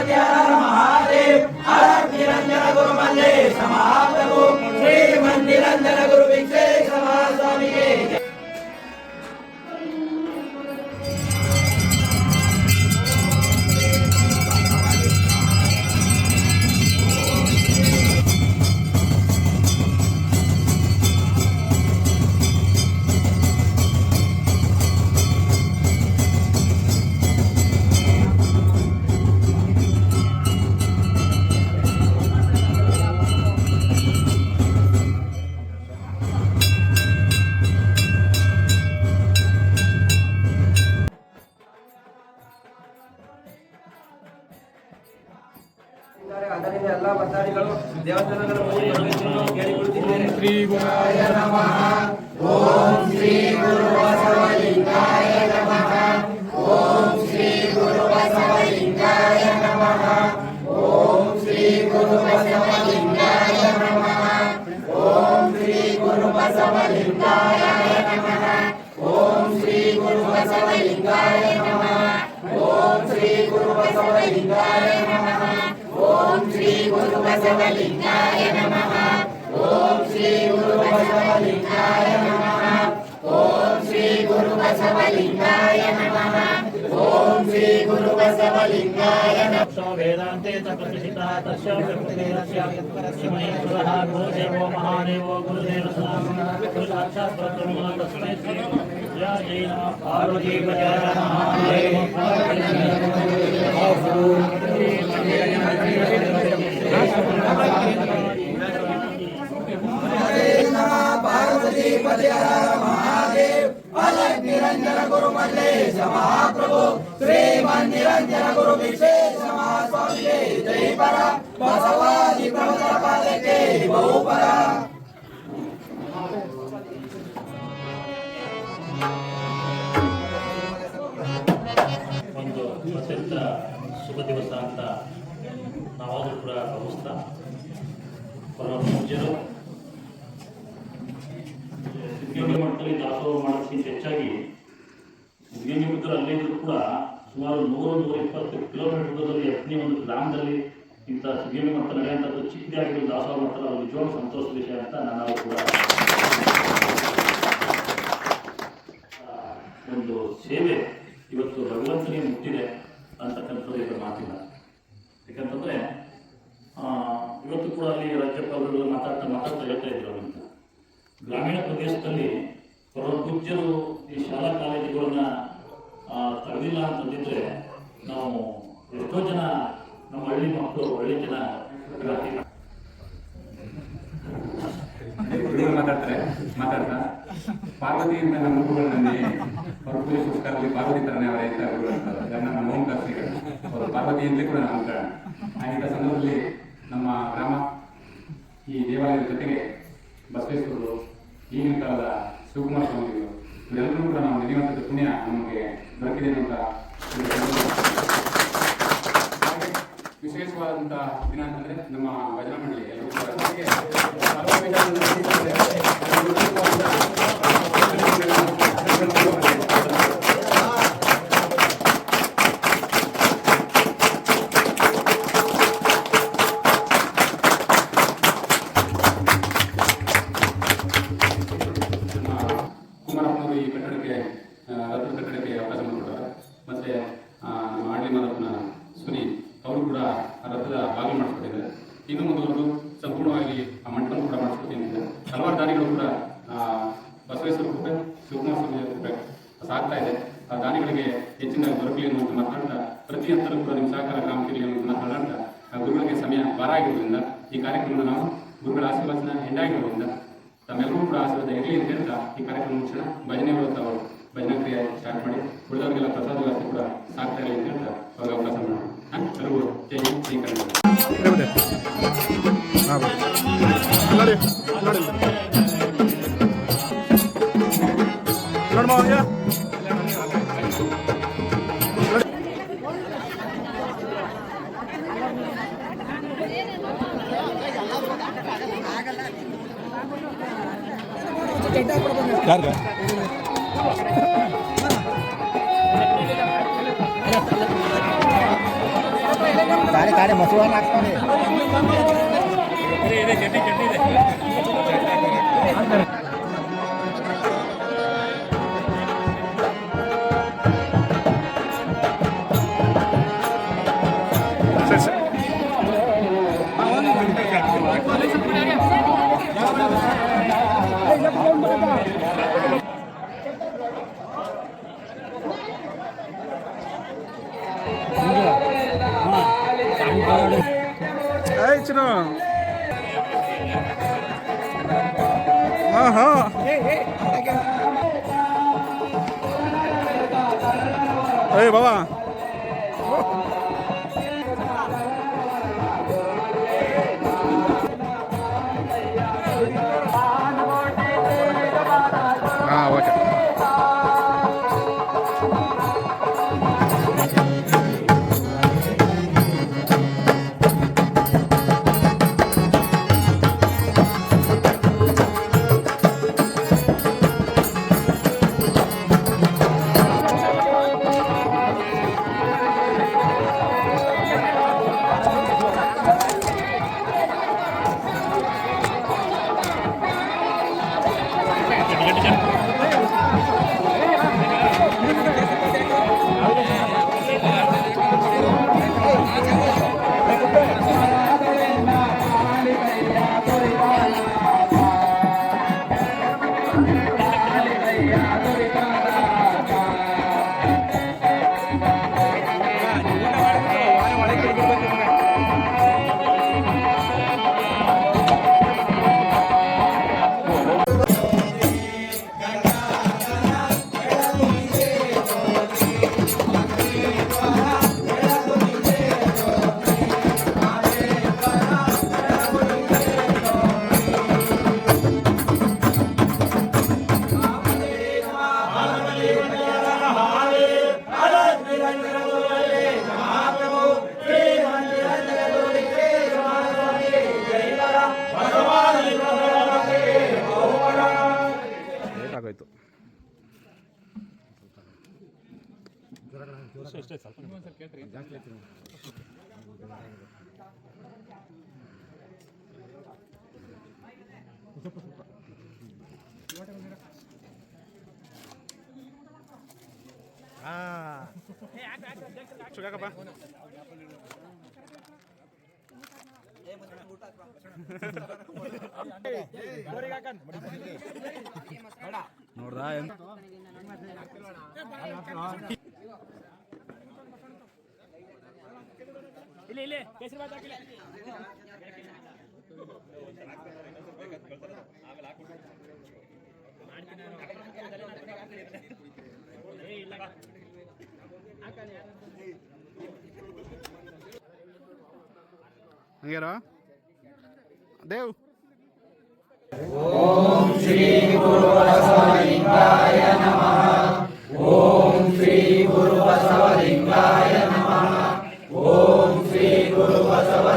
पार्वती हर महादेव हर निरंजन गुरु मल्लेश महाप्रभु श्रीमन निरंजन गुरु विशेष महास्वामी के ಅದರಿಂದ ಎಲ್ಲ ಭಕ್ತಾದಿಗಳು ದೇವಸ್ಥಾನಗಳ ಕೇಳಿಕೊಳ್ಳುತ್ತಿದ್ದೇನೆ. ಶ್ರೀ ಗುರುರಾಯ ನಮಃ. ಓಂ ಶ್ರೀ ಗುರು ಬಸವಲಿಂಗಾಯ ನಮಃ. ಓಂ ಶ್ರೀ ಗುರು ಬಸವಲಿಂಗಾಯ ನಮಃ. ಓಂ ಶ್ರೀ ಗುರು ಬಸವಲಿಂಗಾಯ ನಮಃ. ಓಂ ಶ್ರೀ ಗುರು ಬಸವಲಿಂಗಾಯ ನಮಃ. ಓಂ ಶ್ರೀ ಗುರು ಬಸವಲಿಂಗಾಯ ನಮಃ. ಓಂ ಶ್ರೀ ಗುರು ಬಸವಲಿಂಗಾಯ ನಮಃ. ಓಂ ಶ್ರೀ ಗುರು ಬಸವಲಿಂಗಾಯ ನಮಃ. ಓಂ ಶ್ರೀ ಗುರು ಬಸವಲಿಂಗಾಯ ನಮಃ. ಓಂ ಶ್ರೀ ಗುರು ಬಸವಲಿಂಗಾಯ ನಮಃ. ಓಂ ಶ್ರೀ ಗುರು ಬಸವಲಿಂಗಾಯ ನಮಃ. ವೇದಾಂತೆ ಪ್ರತಿಷ್ಠಿತಃ ತಸ್ಯ ಪ್ರಕೃತಿರಸ್ಯ ಮಹೇಶ್ವರಃ ಗುರುದೇವೋ ಮಹಾದೇವೋ ಗುರುದೇವಃ ಸಾಕ್ಷಾತ್ ಪರಬ್ರಹ್ಮ ತಸ್ಮೈ ಶ್ರೀ ಜಯ ನಮಃ. ಪಾರ್ವತಿ ಪತಯೇ ಮಹಾದೇವ पार्वती पतये हर महादेव अलग निरंजन गुरु मल्लेश महाप्रभु श्रीमन निरंजन गुरु विशेष महास्वामी जय पर बसवादी प्रवचन पादके ಬಹುಪರ. ಒಂದು ಅತ್ಯಂತ ಶುಭ ದಿವಸ ಅಂತ ನಾವಾದರೂ ಕೂಡ ಭಾವಿಸ್ತಾ ಪರಮ ಪೂಜ್ಯರು ಸಿದ್ಧಗಂಗೆ ಮಠದಲ್ಲಿ ದಾಸೋಹ ಮಾಡೋದಕ್ಕಿಂತ ಹೆಚ್ಚಾಗಿ ಸಿದ್ಧಗಂಗೆ ಮಿತ್ರರು ಅಲ್ಲಿದ್ದರೂ ಕೂಡ ಸುಮಾರು 100-120 ಕಿಲೋಮೀಟರ್ ದೂರದಲ್ಲಿ ಯತ್ನಿ ಒಂದು ಗ್ರಾಮದಲ್ಲಿ ಇಂಥ ಸಿದ್ಧಗಂಗೆ ಮಠ ನಡೆಯುವಂಥದ್ದು ಚಿಕ್ಕದಾಗಿರೋ ದಾಸೋಹ ಮಾಡ್ತಾರೆ. ಅದು ನಿಜವಾಗ್ಲೂ ಸಂತೋಷದ ವಿಷಯ ಅಂತ ನಾನು ಕೂಡ ಒಂದು ಸೇವೆ ಇವತ್ತು ಭಗವಂತನಿಗೆ ಮುಟ್ಟಿದೆ ಅಂತಕ್ಕಂಥದ್ದು ಇದರ ಮಾತಿಲ್ಲ. ಯಾಕಂತಂದರೆ ಇವತ್ತು ಕೂಡ ಅಲ್ಲಿ ರಾಜ್ಯಪಾಲರು ಮಾತಾಡ್ತಾ ಹೇಳ್ತಾ ಇದ್ರು ಅಂತ ಗ್ರಾಮೀಣ ಪ್ರದೇಶದಲ್ಲಿ ಪೂಜ್ಯರು ಈ ಶಾಲಾ ಕಾಲೇಜುಗಳನ್ನ ತಡೆದಿಲ್ಲ ಅಂತಂದಿದ್ರೆ ನಾವು ಎಷ್ಟೋ ಜನ ನಮ್ಮ ಹಳ್ಳಿ ಮಕ್ಕಳು ಹಳ್ಳಿ ಜನ ಮಾತಾಡ್ತಾ ಪಾರ್ವತಿಯಿಂದ ನಮ್ಮ ಗುರುಗಳಲ್ಲಿ ಪರಪುರಿ ಸಂಸ್ಕಾರದಲ್ಲಿ ಪಾರ್ವತಿ ತರನೇ ಅವರ ನನ್ನ ಮೌಂಕ ಶ್ರೀಗಳು ಅವರು ಪಾರ್ವತಿ ಅಂತಲೇ ಕೂಡ ನಾಮಕರಣ. ಇಂಥ ಸಂದರ್ಭದಲ್ಲಿ ನಮ್ಮ ಗ್ರಾಮ ಈ ದೇವಾಲಯದ ಜೊತೆಗೆ ಬಸವೇಶ್ವರರು ಈಗಿನ ಕಾಲದ ಶಿವಕುಮಾರ ಸ್ವಾಮಿಗಳು ಇವರೆಲ್ಲರೂ ಕೂಡ ನಾವು ನಡೆಯುವಂಥದ್ದು ಪುಣ್ಯ ನಮಗೆ ದೊರಕಿದೆ ಅಂತ ವಿಶೇಷವಾದಂಥ ದಿನ ಅಂತಂದರೆ ನಮ್ಮ ಭಜನಾ ಮಂಡಳಿ ಎಲ್ಲರೂ ಕುಮಾರಪ್ಪನವರು ಈ ಕಟ್ಟಡಕ್ಕೆ ರಥದ ಕಟ್ಟಡಕ್ಕೆ ಅವಕಾಶ ಮಾಡಿಕೊಡ್ತಾರೆ. ಮತ್ತು ನಮ್ಮ ಆಳ್ಳಿ ಮಾದಪ್ಪನ ಸುನಿ ಅವರು ಕೂಡ ರಥದ ಬಾಗಿಲು ಮಾಡಿಸ್ಕೊಟ್ಟಿದ್ದಾರೆ. ಇನ್ನು ಮುಂದುವರೆದು ಸಂಪೂರ್ಣವಾಗಿ ಆ ಮಂಟಪ ಕೂಡ ಮಾಡಿಸ್ಕೊತೀನಿ. ಹಲವಾರು ದಾನಿಗಳು ಕೂಡ ಬಸವೇಶ್ವರ ಕೃಪೆ ಶಿವಕುಮಾರ ಸ್ವಾಮಿ ಕೃಪೆ ಸಾಗ್ತಾ ಇದೆ. ಆ ದಾನಿಗಳಿಗೆ ಹೆಚ್ಚಿನ ದೊರಕಲಿ ಅನ್ನುವಂಥ ಮಾತನಾಡ್ತಾ ಪ್ರತಿ ಹಂತಲೂ ಕೂಡ ನಿಮ್ಮ ಸಹಕಾರ ಕಾಮಕಿರಿ ಅನ್ನುವಂಥ ಮಾತನಾಡ್ತಾ ಗುರುಗಳಿಗೆ ಸಮಯ ಭಾರ ಆಗಿರೋದ್ರಿಂದ ಈ ಕಾರ್ಯಕ್ರಮವನ್ನು ನಾವು ಗುರುಗಳ ಆಶೀರ್ವಾದನ ಹೆಂಡಾಗಿರೋದ್ರಿಂದ ತಮ್ಮೆಲ್ಲರೂ ಕೂಡ ಆಶೀರ್ವಾದ ಇರಲಿ ಅಂತ ಹೇಳ್ತಾ ಈ ಕಾರ್ಯಕ್ರಮ ಮುಗಿಸೋಣ. ಭಜನೆ ಅವರು ಭಜನಾ ಕ್ರಿಯೆ ಸ್ಟಾರ್ಟ್ ಮಾಡಿ ಉಳಿದವರಿಗೆಲ್ಲ ಪ್ರಸಾದ ವ್ಯವಸ್ಥೆ ಕೂಡ ಸಾಕ್ತಾ ಇರಲಿ ಅಂತ ಹೇಳ್ತಾ ಅವ್ರಿಗೆ ಅವಕಾಶ ಮಾಡೋಣ. ಎಲ್ಲರಿಗೂ ಜೈ ಶ್ರೀ ಕನ್ನಡ. ಕಾಡಿ ಕಾಡಿ ಮೊಸರನ್ನ ಹಾಕ್ತಾರೆ. बाबा ओके ಆಗೋಯ್ತು. ನೋಡ್ದಾ ಇಲ್ಲಿ ಕೇಸರಿಬಾತ್ ಹಾಕಿಲ್ಲ. ಹಂಗೇರ ದೇವ್. ಓಂ ಶ್ರೀ ಗುರು ಬಸವಲಿಂಗಾಯ ನಮಃ. ಓಂ ಶ್ರೀ ಗುರು ಬಸವಲಿಂಗಾಯ ನಮಃ. ಓಂ ಶ್ರೀ ಗುರು ಬಸವ